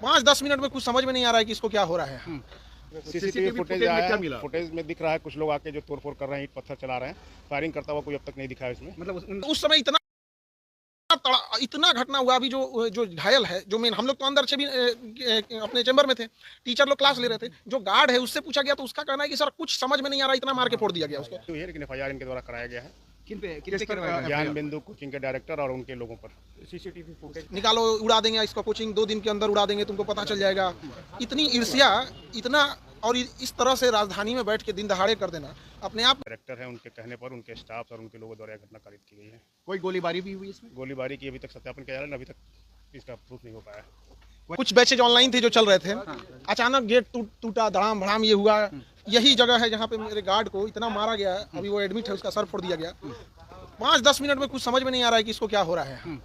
5-10 minute में कुछ समझ में नहीं आ रहा है कि इसको क्या हो रहा है। सीसीटीवी फुटेज आया है, फुटेज में दिख रहा है कुछ लोग आके जो तोड़फोड़ कर रहे हैं, ईंट पत्थर चला रहे हैं, फायरिंग करता हुआ कोई अब तक नहीं दिखा है इसमें। मतलब उस समय इतना घटना हुआ। अभी जो घायल है, जो मेन, हम लोग तो अंदर से भी अपने चैम्बर में थे, टीचर लोग क्लास ले रहे थे, जो गार्ड है उससे पूछा गया तो उसका कहना है कि सर कुछ समझ में नहीं आ रहा, इतना मार के फोड़ दिया गया उसको। तो ये लेकिन FIR इनके द्वारा कराया गया है। किन पे करवाया? ज्ञान बिंदु कोचिंग के डायरेक्टर और उनके लोगों पर। सीसीटीवी फुटेज निकालो, उड़ा देंगे इसका कोचिंग, 2 दिन के अंदर उड़ा देंगे, तुमको पता चल जाएगा। इतनी ईर्ष्या, इतना, और इस तरह से राजधानी में बैठ के दिन दहाड़े कर देना अपने आप। डायरेक्टर है, उनके कहने पर उनके स्टाफ और उनके लोगों द्वारा घटना कारित की गई है। कोई गोलीबारी भी हुई इसमें? गोलीबारी की अभी तक सत्यापन किया जा रहा है, अभी तक इसका प्रूफ नहीं हो पाया है। कुछ बैचेज ऑनलाइन थे जो चल रहे थे, अचानक गेट टूटा, धड़ाम भड़ाम ये हुआ। यही जगह है जहाँ पे मेरे गार्ड को इतना मारा गया है, अभी वो एडमिट है, उसका सर फोड़ दिया गया। 5-10 मिनट में कुछ समझ में नहीं आ रहा है कि इसको क्या हो रहा है।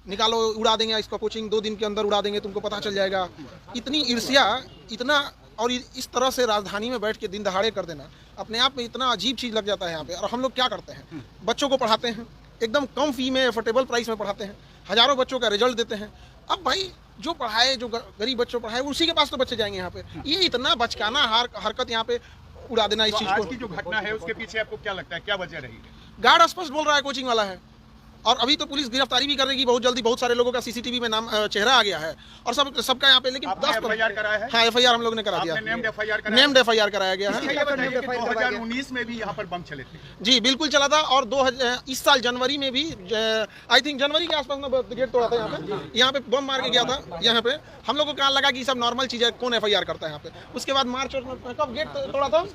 निकालो, उड़ा देंगे इसका कोचिंग, 2 दिन के अंदर उड़ा देंगे, तुमको पता चल जाएगा। इतनी ईर्ष्या, इतना, और इस तरह से राजधानी में बैठ के दिन दहाड़े कर देना अपने आप में इतना अजीब चीज़ लग जाता है यहाँ पे। और हम लोग क्या करते हैं, बच्चों को पढ़ाते हैं, एकदम कम फी में, एफोर्डेबल प्राइस में पढ़ाते हैं, हज़ारों बच्चों का रिजल्ट देते हैं। अब भाई जो पढ़ाए, जो गरीब बच्चों पढ़ाए, उसी के पास तो बच्चे जाएंगे यहाँ पे। ये इतना बचकाना हरकत यहाँ पे उड़ा देना इस चीज़ को। आज की जो घटना है उसके पीछे आपको क्या लगता है, क्या वजह रही? गार्ड स्पष्ट बोल रहा है कोचिंग वाला है, और अभी तो पुलिस गिरफ्तारी भी करेगी बहुत जल्दी। बहुत सारे लोगों का सीसीटीवी में नाम, चेहरा आ गया है, और सबका यहाँ पे। लेकिन FIR कराया है? हाँ, FIR हम लोग ने करा दिया, नेम्ड FIR कराया गया है। 2019 में भी यहाँ पर बम चले थे। जी बिल्कुल चला था, और इस साल जनवरी में भी, आई थिंक जनवरी के आसपास में गेट तोड़ा था यहाँ पे बम मार के गया था यहाँ पे। हम लोग को कहाँ लगा कि सब नॉर्मल चीज़ है, कौन FIR करता है यहाँ पे। उसके बाद मार्च में कब गेट तोड़ा था?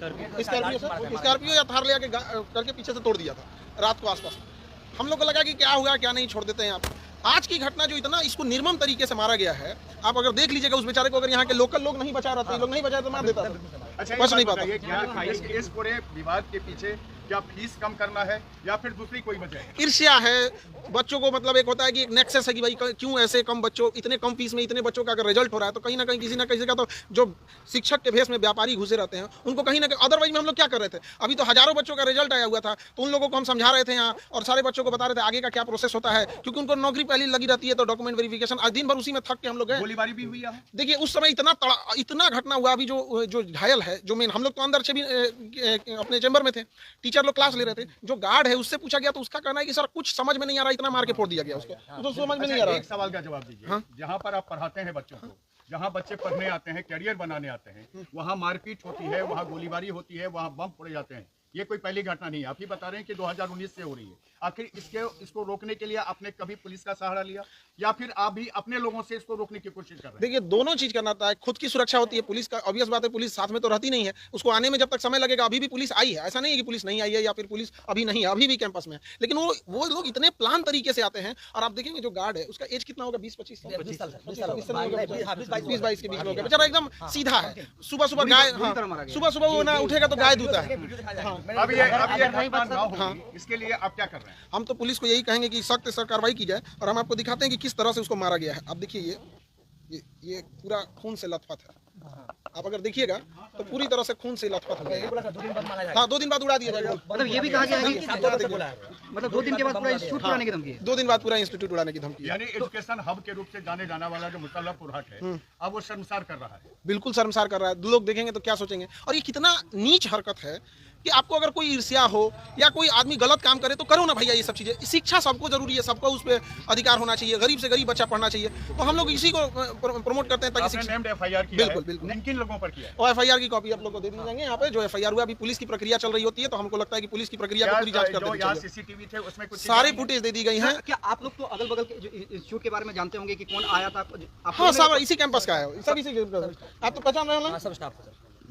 स्कॉर्पियो या थार ले आके करके पीछे से तोड़ दिया था रात को आसपास। हम लोग को लगा कि क्या हुआ, क्या नहीं, छोड़ देते हैं यहाँ पे। आज की घटना जो इतना इसको निर्मम तरीके से मारा गया है, आप अगर देख लीजिएगा उस बेचारे को, अगर यहाँ के लोकल लोग नहीं बचा रहे थे, लोग नहीं बचाए तो मार देता था। अच्छा, बच नहीं पाता। क्या इस पूरे विवाद के पीछे क्या फीस कम करना है या फिर दूसरी कोई वजह है? ईर्ष्या है बच्चों को, मतलब एक होता है कि एक नेक्सस है कि भाई क्यों ऐसे कम बच्चों, इतने कम फीस में इतने बच्चों का अगर रिजल्ट हो रहा है तो कहीं ना कहीं किसी ना किसी का तो, जो शिक्षक के भेष में व्यापारी घुसे रहते हैं उनको कहीं ना कहीं। अदरवाइज में हम लोग क्या कर रहे थे, अभी तो हजारों बच्चों का रिजल्ट आया हुआ था, तो उन लोगों को हम समझा रहे थे यहाँ, और सारे बच्चों को बता रहे थे आगे का क्या प्रोसेस होता है, क्योंकि उनको नौकरी पहले लगी रहती है, तो डॉक्यूमेंट वेरिफिकेशन। आज दिन भर उसी में थक के हम लोग गए। गोलीबारी भी हुई है? देखिए उस समय इतना घटना हुआ। अभी जो घायल है, जो मेन, हम लोग तो अंदर से भी अपने चैम्बर में थे, टीचर लोग क्लास ले रहे थे, जो गार्ड है उससे पूछा गया तो उसका कहना है कि सर कुछ समझ में नहीं आ रहा, इतना मार के फोड़ दिया गया उसको। तो समझ में नहीं आ रहा। एक सवाल का जवाब दीजिए। हाँ? जहाँ पर आप पढ़ाते हैं बच्चों को, जहाँ बच्चे पढ़ने आते हैं, कैरियर बनाने आते हैं, वहाँ मारपीट होती है, वहाँ गोलीबारी होती है, वहाँ बम फोड़े जाते हैं। ये कोई पहली घटना नहीं है। आप ही बता रहे हैं कि 2019 से हो रही है। आखिर इसको रोकने के लिए आपने कभी पुलिस का सहारा लिया, या फिर आप भी अपने लोगों से इसको रोकने की कोशिश कर रहे हैं? देखिए दोनों चीज करना था। खुद की सुरक्षा होती है, पुलिस का ऑब्वियस बात है, पुलिस साथ में तो रहती नहीं है, उसको आने में जब तक समय लगेगा। अभी भी पुलिस आई है, ऐसा नहीं है कि पुलिस नहीं आई है या फिर पुलिस अभी नहीं है, अभी भी कैंपस में है। लेकिन वो लोग इतने प्लान तरीके से आते हैं। और आप देखेंगे जो गार्ड है उसका एज कितना होगा, 20-25 साल, 20-22 के बीच में होगा। बेचारा एकदम सीधा है, सुबह सुबह गाय, सुबह वो ना उठेगा तो गाय दूता है। अब ये घटना ना हो, इसके लिए आप क्या कर रहे हैं? हम तो पुलिस को यही कहेंगे कि सख्त से कार्रवाई की जाए, और हम आपको दिखाते हैं कि किस तरह से उसको मारा गया है। आप देखिए ये पूरा खून से लथपथ है। आप अगर देखिएगा तो पूरी तरह से खून से लथपथ है। हाँ, 2 दिन बाद उड़ा दिया जाएगा। मतलब ये भी कहा गया है कि मतलब 2 दिन के बाद पूरा इंस्टीट्यूट उड़ाने की धमकी है। 2 दिन बाद पूरा इंस्टीट्यूट उड़ाने की धमकी है। यानी एजुकेशन हब के रूप से जाने जाने वाला जो मुतल्लबपुर हाट है, अब वो शर्मसार कर रहा है। बिल्कुल शर्मसार कर रहा है। लोग देखेंगे तो क्या सोचेंगे। और ये कितना नीच हरकत है कि आपको अगर कोई ईर्ष्या हो या कोई आदमी गलत काम करे तो करो ना भैया। ये सब चीजें, शिक्षा सबको जरूरी है, सबको उस पर अधिकार होना चाहिए। गरीब से गरीब बच्चा पढ़ना चाहिए, तो हम लोग इसी को प्रमोट करते हैं ताकि आपने नेम्ड FIR किया बिल्कुल है? बिल्कुल। किन लोगों पर किया है? और FIR की कॉपी आप लोग को दे दी जाएंगे यहाँ पे। जो FIR हुआ, अभी पुलिस की प्रक्रिया चल रही होती है, तो हमको लगता है कि पुलिस की प्रक्रिया को पूरी जांच कर देनी चाहिए। CCTV थे उसमें कुछ सारी फुटेज दे दी गई हैं। क्या आप लोग तो अगल बगल के इंस्टीट्यूट के बारे में जानते होंगे कि कौन आया था? हाँ, सब इसी कैंपस का है, सब इसी कैंपस। आप तो पहचान रहे हो? सब स्टाफ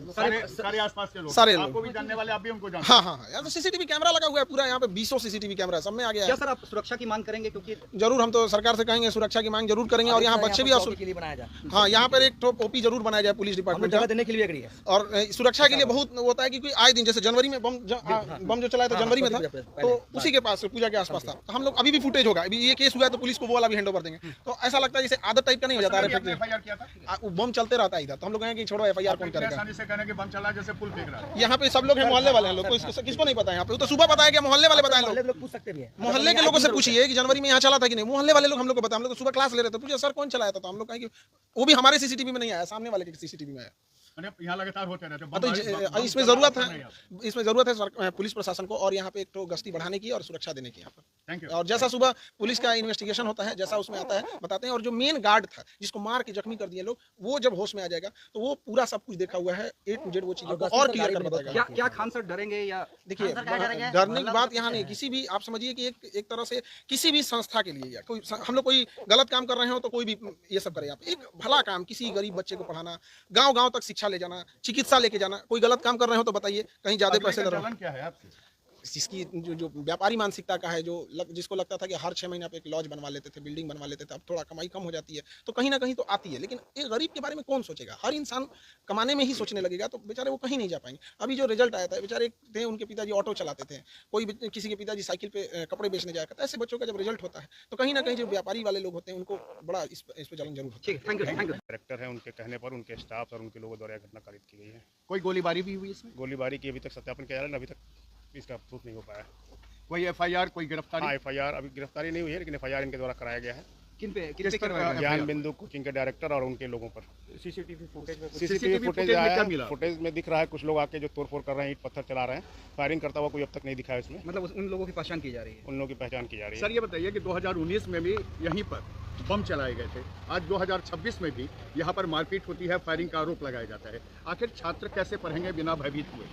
सर, सारे आसपास के लोग, सारे लोग। आपको भी जानने वाले, आप भी उनको जानते हाँ हाँ, यार तो सीसीटीवी कैमरा लगा हुआ है पूरा यहाँ पे। 20 सीसीटीवी कैमरा सब में आ गया क्या है। सर आप सुरक्षा की मांग करेंगे? क्योंकि जरूर हम तो सरकार से कहेंगे, सुरक्षा की मांग जरूर करेंगे। और यहाँ बच्चे भी के लिए बनाया जाए। हाँ, यहाँ पर एक ओपी जरूर बनाया जाए पुलिस डिपार्टमेंट जगह देने के लिए एग्री है। और सुरक्षा के लिए बहुत होता है कि कोई आए दिन, जैसे जनवरी में बम जो चलाया था, जनवरी में था, तो उसी के पास, पूजा के आसपास था। तो हम लोग अभी भी फुटेज होगा, अभी ये केस हुआ है तो पुलिस को वो वाला भी हैंड ओवर देंगे। तो ऐसा लगता है जैसे आदत टाइप का नहीं हो जाता है। FIR किया था? वो बम चलते रहता है इधर, तो हम लोग कहेंगे कि छोड़ो, FIR कौन करेगा। ऐसे कहना कि बम चला जैसे पुल फेंक रहा है। यहाँ पे सब लोग हैं, मोहल्ले वाले हैं लोग, किसको नहीं पता है यहाँ पे? वो तो सुबह पता है कि मोहल्ले वाले बताए मोहल्ले लोग, के लोग पूछ सकते भी हैं। मोहल्ले के लोगों से पूछिए कि जनवरी में यहाँ चला था कि नहीं। मोहल्ले वाले लोग हम लोग को पता, हम लोग तो सुबह क्लास ले रहे थे, पूछे सर कौन चलाया था, तो हम लोग कहें कि वो भी हमारे सीसीटीवी में नहीं आया, सामने वाले के सीसीटीवी में आया। यहाँ लगातार होते रहते हाँ, तो इसमें जरूरत है पुलिस प्रशासन को, और यहाँ पे एक तो गश्ती बढ़ाने की और सुरक्षा देने की यहाँ पर। Thank you. और जैसा सुबह पुलिस का इन्वेस्टिगेशन होता है, जैसा उसमें आता है बताते हैं। और जो मेन गार्ड था जिसको मार के जख्मी कर दिए लोग, वो जब होश में आ जाएगा तो वो पूरा सब कुछ देखा हुआ है, A to Z वो चीजों को और क्लियर कर बताएगा। क्या खान सर डरेंगे या देखिए, डरने की बात यहाँ नहीं, किसी भी आप समझिए कि एक तरह से किसी भी संस्था के लिए, या कोई हम लोग कोई गलत काम कर रहे हो तो कोई भी ये सब करे। आप एक भला काम, किसी गरीब बच्चे को पढ़ाना, गांव-गांव तक शिक्षा ले जाना, चिकित्सा लेके जाना, कोई गलत काम कर रहे हो तो बताइए, कहीं ज्यादा पैसे लग रहे क्या है आपसे? जिसकी जो व्यापारी मानसिकता का है, जिसको लगता था कि हर 6 महीना पे एक लॉज बनवा लेते थे, बिल्डिंग बनवा लेते थे, अब थोड़ा कमाई कम हो जाती है तो कहीं ना कहीं तो आती है। लेकिन एक गरीब के बारे में कौन सोचेगा? हर इंसान कमाने में ही सोचने लगेगा, तो बेचारे वो कहीं नहीं जा पाएंगे। अभी जो रिजल्ट आया था, बेचारे थे, उनके पिताजी ऑटो चलाते थे, किसी के पिताजी साइकिल पे कपड़े बेचने जाया करता है। ऐसे बच्चों का जब रिजल्ट होता है तो कहीं ना कहीं जो व्यापारी वाले लोग होते हैं उनको बड़ा इस पे जलन जरूर होता है। थैंक यू डायरेक्टर है, उनके कहने पर उनके स्टाफ और उनके लोगों द्वारा घटना कारित की गई है। कोई गोलीबारी भी हुई इसमें? गोलीबारी की अभी तक सत्यापन किया जा रहा है, अभी तक इसका प्रूफ नहीं हो पाया। कोई FIR, कोई गिरफ्तारी? हाँ, FIR अभी गिरफ्तारी नहीं हुई है, लेकिन FIR इनके द्वारा कराया गया है। किन पे किस पर ज्ञान बिंदु कोचिंग के डायरेक्टर और उनके लोगों पर। CCTV सीसीटीवी फुटेज फुटेज में क्या आया, मिला? फुटेज में दिख रहा है कुछ लोग आके जो तोड़फोड़ कर रहे हैं, ईंट पत्थर चला रहे हैं। फायरिंग करता हुआ कोई अब तक नहीं दिखा है इसमें। मतलब उन लोगों की पहचान की जा रही है। उन लोगों की पहचान की जा रही है। सर ये बताइए कि 2019 में भी यहीं पर बम चलाए गए थे, आज 2026 में भी यहाँ पर मारपीट होती है, फायरिंग का आरोप लगाया जाता है। आखिर छात्र कैसे पढ़ेंगे बिना भयभीत हुए?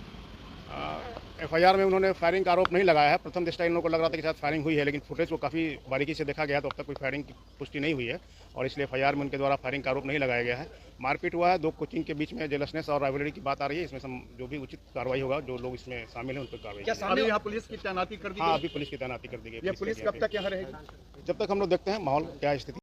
FIR में उन्होंने फायरिंग का आरोप नहीं लगाया है। प्रथम दृष्टया इन लोगों को लग रहा था कि शायद फायरिंग हुई है, लेकिन फुटेज को काफ़ी बारीकी से देखा गया तो अब तक कोई फायरिंग की पुष्टि नहीं हुई है, और इसलिए FIR में उनके द्वारा फायरिंग का आरोप नहीं लगाया गया है। मारपीट हुआ है, 2 कोचिंग के बीच में जेलसनेस और राइवलरी की बात आ रही है। इसमें जो भी उचित कार्रवाई होगा, जो लोग इसमें शामिल हैं उन पर कार्रवाई। क्या अभी यहाँ पुलिस की तैनाती कर दी हाँ, गई? अभी पुलिस की तैनाती कर दी गई। ये पुलिस कब तक यहाँ रहेगी? जब तक हम लोग देखते हैं माहौल क्या स्थिति